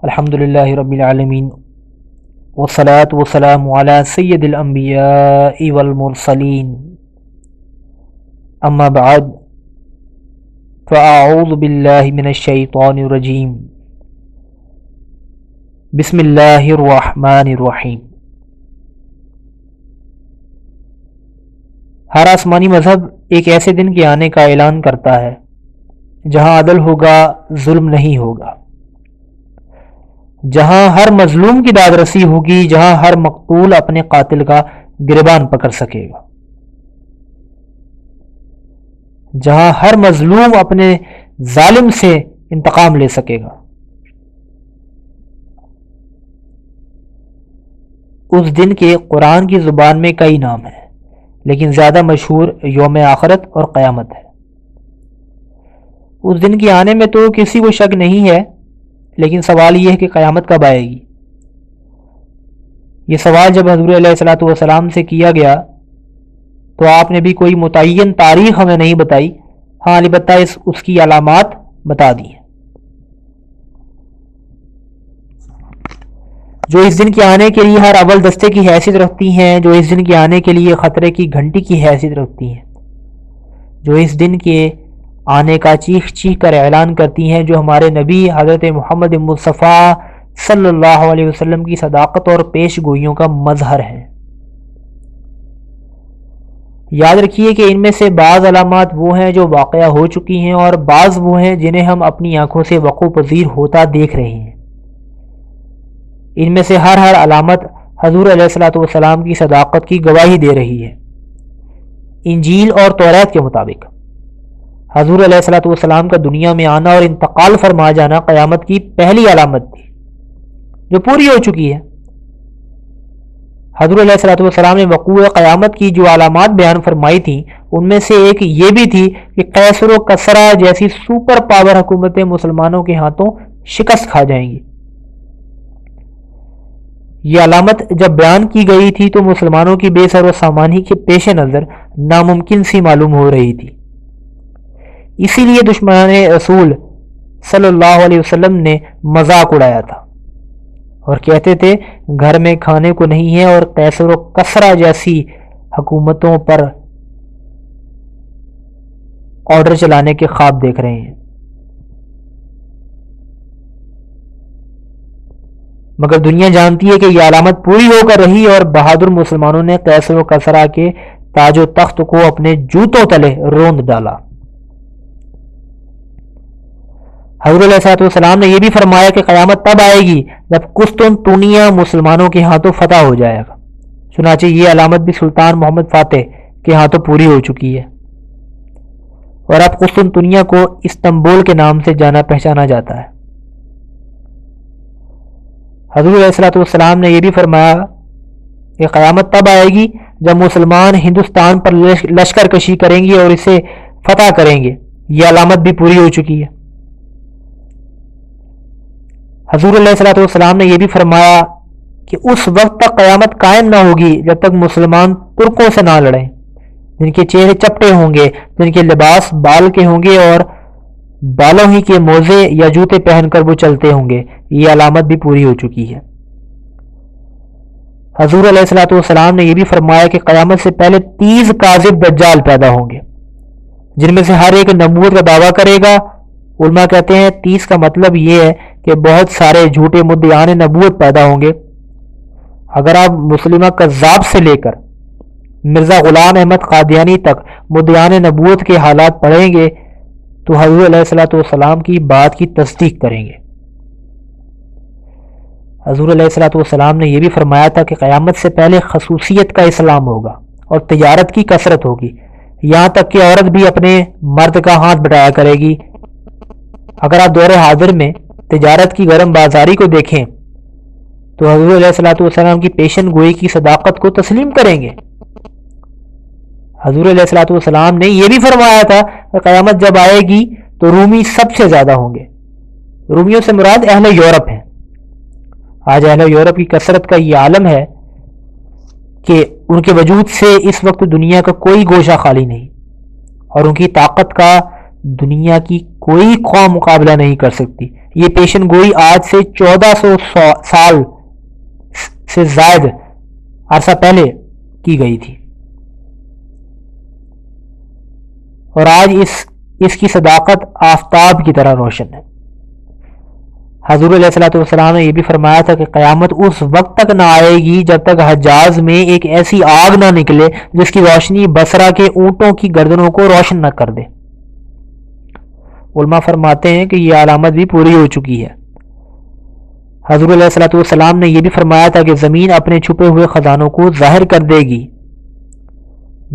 الحمد للہ رب العالمین والصلاة والسلام علی سید الانبیاء والمرسلین اما بعد فاعوذ باللہ من الشیطان الرجیم بسم اللہ الرحمن الرحیم۔ ہر آسمانی مذہب ایک ایسے دن کے آنے کا اعلان کرتا ہے جہاں عدل ہوگا، ظلم نہیں ہوگا، جہاں ہر مظلوم کی داد رسی ہوگی، جہاں ہر مقتول اپنے قاتل کا گریبان پکڑ سکے گا، جہاں ہر مظلوم اپنے ظالم سے انتقام لے سکے گا۔ اس دن کے قرآن کی زبان میں کئی نام ہیں، لیکن زیادہ مشہور یوم آخرت اور قیامت ہے۔ اس دن کے آنے میں تو کسی کو شک نہیں ہے، لیکن سوال یہ ہے کہ قیامت کب آئے گی۔ یہ سوال جب حضور علیہ الصلوۃ والسلام سے کیا گیا تو آپ نے بھی کوئی متعین تاریخ ہمیں نہیں بتائی، ہاں البتہ اس کی علامات بتا دی ہیں۔ جو اس دن کے آنے کے لیے ہر اول دستے کی حیثیت رکھتی ہیں، جو اس دن کے آنے کے لیے خطرے کی گھنٹی کی حیثیت رکھتی ہیں، جو اس دن کے آنے کا چیخ چیخ کر اعلان کرتی ہیں، جو ہمارے نبی حضرت محمد مصطفیٰ صلی اللہ علیہ وسلم کی صداقت اور پیش گوئیوں کا مظہر ہیں۔ یاد رکھیے کہ ان میں سے بعض علامات وہ ہیں جو واقعہ ہو چکی ہیں، اور بعض وہ ہیں جنہیں ہم اپنی آنکھوں سے وقوع پذیر ہوتا دیکھ رہے ہیں۔ ان میں سے ہر علامت حضور علیہ الصلوۃ والسلام کی صداقت کی گواہی دے رہی ہے۔ انجیل اور توریت کے مطابق حضور علیہ الصلوۃ والسلام کا دنیا میں آنا اور انتقال فرما جانا قیامت کی پہلی علامت تھی جو پوری ہو چکی ہے۔ حضور علیہ الصلوۃ والسلام نے وقوع قیامت کی جو علامات بیان فرمائی تھیں، ان میں سے ایک یہ بھی تھی کہ قیصر و کسریٰ جیسی سپر پاور حکومتیں مسلمانوں کے ہاتھوں شکست کھا جائیں گی۔ یہ علامت جب بیان کی گئی تھی تو مسلمانوں کی بے سر و سامانی کے پیش نظر ناممکن سی معلوم ہو رہی تھی۔ اسی لیے دشمنان رسول صلی اللہ علیہ وسلم نے مذاق اڑایا تھا اور کہتے تھے گھر میں کھانے کو نہیں ہے، اور قیصر و کسریٰ جیسی حکومتوں پر آرڈر چلانے کے خواب دیکھ رہے ہیں۔ مگر دنیا جانتی ہے کہ یہ علامت پوری ہو کر رہی، اور بہادر مسلمانوں نے قیصر و کسریٰ کے تاج و تخت کو اپنے جوتوں تلے روند ڈالا۔ حضور علیہ الصلوۃ والسلام نے یہ بھی فرمایا کہ قیامت تب آئے گی جب قسطنطنیہ مسلمانوں کے ہاتھوں فتح ہو جائے گا۔ چنانچہ یہ علامت بھی سلطان محمد فاتح کے ہاتھوں پوری ہو چکی ہے، اور اب قسطنطنیہ کو استنبول کے نام سے جانا پہچانا جاتا ہے۔ حضور علیہ الصلوۃ والسلام نے یہ بھی فرمایا کہ قیامت تب آئے گی جب مسلمان ہندوستان پر لشکر کشی کریں گے اور اسے فتح کریں گے۔ یہ علامت بھی پوری ہو چکی ہے۔ حضور علیہ الصلوۃ والسلام نے یہ بھی فرمایا کہ اس وقت تک قیامت قائم نہ ہوگی جب تک مسلمان ترکوں سے نہ لڑیں، جن کے چہرے چپٹے ہوں گے، جن کے لباس بال کے ہوں گے اور بالوں ہی کے موزے یا جوتے پہن کر وہ چلتے ہوں گے۔ یہ علامت بھی پوری ہو چکی ہے۔ حضور علیہ الصلوۃ والسلام نے یہ بھی فرمایا کہ قیامت سے پہلے 30 کاذب دجال پیدا ہوں گے، جن میں سے ہر ایک نبوت کا دعویٰ کرے گا۔ علماء کہتے ہیں 30 کا مطلب یہ ہے کہ بہت سارے جھوٹے مدعیان نبوت پیدا ہوں گے۔ اگر آپ مسلمہ کذاب سے لے کر مرزا غلام احمد قادیانی تک مدعیان نبوت کے حالات پڑھیں گے تو حضور علیہ الصلوۃ والسلام کی بات کی تصدیق کریں گے۔ حضور علیہ الصلوۃ والسلام نے یہ بھی فرمایا تھا کہ قیامت سے پہلے خصوصیت کا اسلام ہوگا اور تجارت کی کثرت ہوگی، یہاں تک کہ عورت بھی اپنے مرد کا ہاتھ بٹایا کرے گی۔ اگر آپ دور حاضر میں تجارت کی گرم بازاری کو دیکھیں تو حضور علیہ الصلوۃ والسلام کی پیشن گوئی کی صداقت کو تسلیم کریں گے۔ حضور علیہ الصلوۃ والسلام نے یہ بھی فرمایا تھا کہ قیامت جب آئے گی تو رومی سب سے زیادہ ہوں گے۔ رومیوں سے مراد اہل یورپ ہیں۔ آج اہل یورپ کی کثرت کا یہ عالم ہے کہ ان کے وجود سے اس وقت دنیا کا کوئی گوشہ خالی نہیں، اور ان کی طاقت کا دنیا کی کوئی قوم مقابلہ نہیں کر سکتی۔ یہ پیشن گوئی آج سے 1400 سال سے زائد عرصہ پہلے کی گئی تھی، اور آج اس کی صداقت آفتاب کی طرح روشن ہے۔ حضور علیہ الصلوۃ والسلام نے یہ بھی فرمایا تھا کہ قیامت اس وقت تک نہ آئے گی جب تک حجاز میں ایک ایسی آگ نہ نکلے جس کی روشنی بصرہ کے اونٹوں کی گردنوں کو روشن نہ کر دے۔ علماء فرماتے ہیں کہ یہ علامت بھی پوری ہو چکی ہے۔ حضور علیہ الصلوۃ والسلام نے یہ بھی فرمایا تھا کہ زمین اپنے چھپے ہوئے خزانوں کو ظاہر کر دے گی۔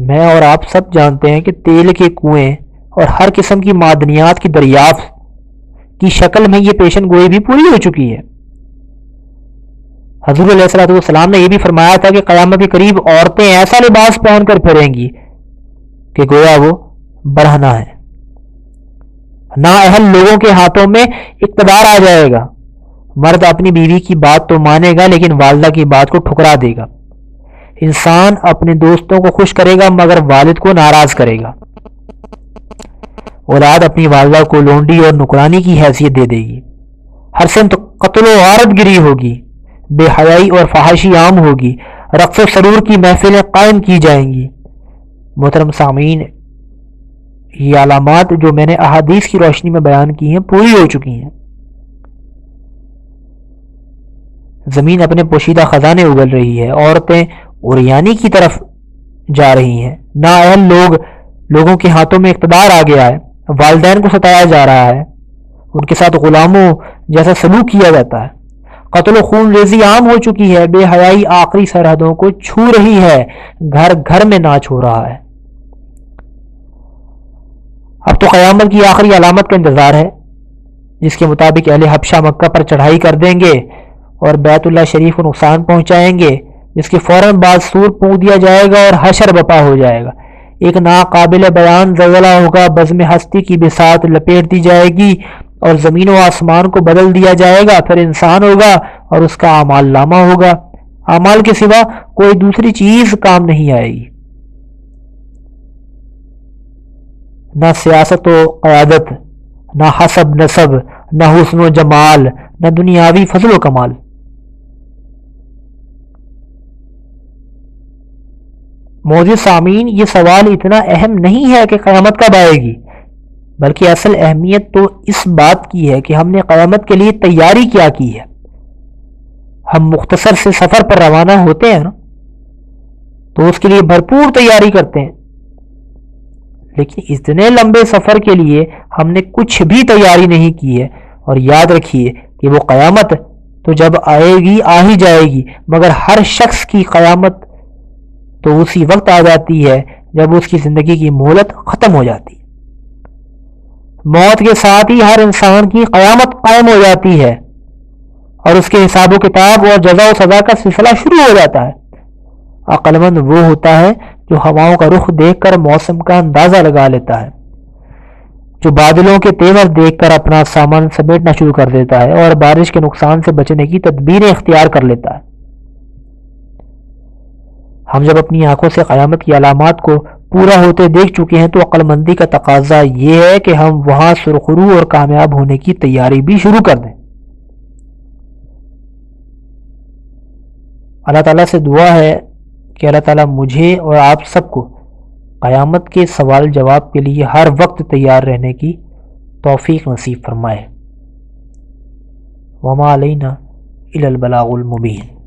میں اور آپ سب جانتے ہیں کہ تیل کے کنویں اور ہر قسم کی معدنیات کی دریافت کی شکل میں یہ پیشن گوئی بھی پوری ہو چکی ہے۔ حضور علیہ الصلوۃ والسلام نے یہ بھی فرمایا تھا کہ قیامت کے قریب عورتیں ایسا لباس پہن کر پھریں گی کہ گویا وہ برہنہ ہے۔ نااہل لوگوں کے ہاتھوں میں اقتدار آ جائے گا۔ مرد اپنی بیوی کی بات تو مانے گا لیکن والدہ کی بات کو ٹھکرا دے گا۔ انسان اپنے دوستوں کو خوش کرے گا مگر والد کو ناراض کرے گا۔ اولاد اپنی والدہ کو لونڈی اور نکرانی کی حیثیت دے دے گی۔ ہر سمت قتل و غارت گری ہوگی، بے حیائی اور فحاشی عام ہوگی، رقص و سرور کی محفلیں قائم کی جائیں گی۔ محترم سامعین، یہ علامات جو میں نے احادیث کی روشنی میں بیان کی ہیں پوری ہو چکی ہیں۔ زمین اپنے پوشیدہ خزانے اگل رہی ہے، عورتیں اوریانی کی طرف جا رہی ہیں، نااہل لوگوں کے ہاتھوں میں اقتدار آ گیا ہے، والدین کو ستایا جا رہا ہے، ان کے ساتھ غلاموں جیسا سلوک کیا جاتا ہے، قتل و خون ریزی عام ہو چکی ہے، بے حیائی آخری سرحدوں کو چھو رہی ہے، گھر گھر میں ناچ ہو رہا ہے۔ اب تو قیامت کی آخری علامت کا انتظار ہے، جس کے مطابق اہل حبشہ مکہ پر چڑھائی کر دیں گے اور بیت اللہ شریف کو نقصان پہنچائیں گے، جس کے فوراً بعد سور پھونک دیا جائے گا اور حشر بپا ہو جائے گا۔ ایک ناقابل بیان زلزلہ ہوگا، بزم ہستی کی بساط لپیٹ دی جائے گی اور زمین و آسمان کو بدل دیا جائے گا۔ پھر انسان ہوگا اور اس کا اعمال نامہ ہوگا۔ اعمال کے سوا کوئی دوسری چیز کام نہیں آئے گی، نہ سیاست و قیادت، نہ حسب نسب، نہ حسن و جمال، نہ دنیاوی فضل و کمال۔ معزز سامعین، یہ سوال اتنا اہم نہیں ہے کہ قیامت کب آئے گی، بلکہ اصل اہمیت تو اس بات کی ہے کہ ہم نے قیامت کے لیے تیاری کیا کی ہے۔ ہم مختصر سے سفر پر روانہ ہوتے ہیں نا، تو اس کے لیے بھرپور تیاری کرتے ہیں، لیکن اتنے لمبے سفر کے لیے ہم نے کچھ بھی تیاری نہیں کی ہے۔ اور یاد رکھیے کہ وہ قیامت تو جب آئے گی آ ہی جائے گی، مگر ہر شخص کی قیامت تو اسی وقت آ جاتی ہے جب اس کی زندگی کی مہلت ختم ہو جاتی ہے۔ موت کے ساتھ ہی ہر انسان کی قیامت قائم ہو جاتی ہے اور اس کے حساب و کتاب اور جزا و سزا کا سلسلہ شروع ہو جاتا ہے۔ عقل مند وہ ہوتا ہے جو ہواؤں کا رخ دیکھ کر موسم کا اندازہ لگا لیتا ہے، جو بادلوں کے تیور دیکھ کر اپنا سامان سمیٹنا شروع کر دیتا ہے اور بارش کے نقصان سے بچنے کی تدبیریں اختیار کر لیتا ہے۔ ہم جب اپنی آنکھوں سے قیامت کی علامات کو پورا ہوتے دیکھ چکے ہیں تو عقل مندی کا تقاضا یہ ہے کہ ہم وہاں سرخرو اور کامیاب ہونے کی تیاری بھی شروع کر دیں۔ اللہ تعالیٰ سے دعا ہے کہ اللہ تعالیٰ مجھے اور آپ سب کو قیامت کے سوال جواب کے لیے ہر وقت تیار رہنے کی توفیق نصیب فرمائے۔ وما علینا الا البلاغ المبین۔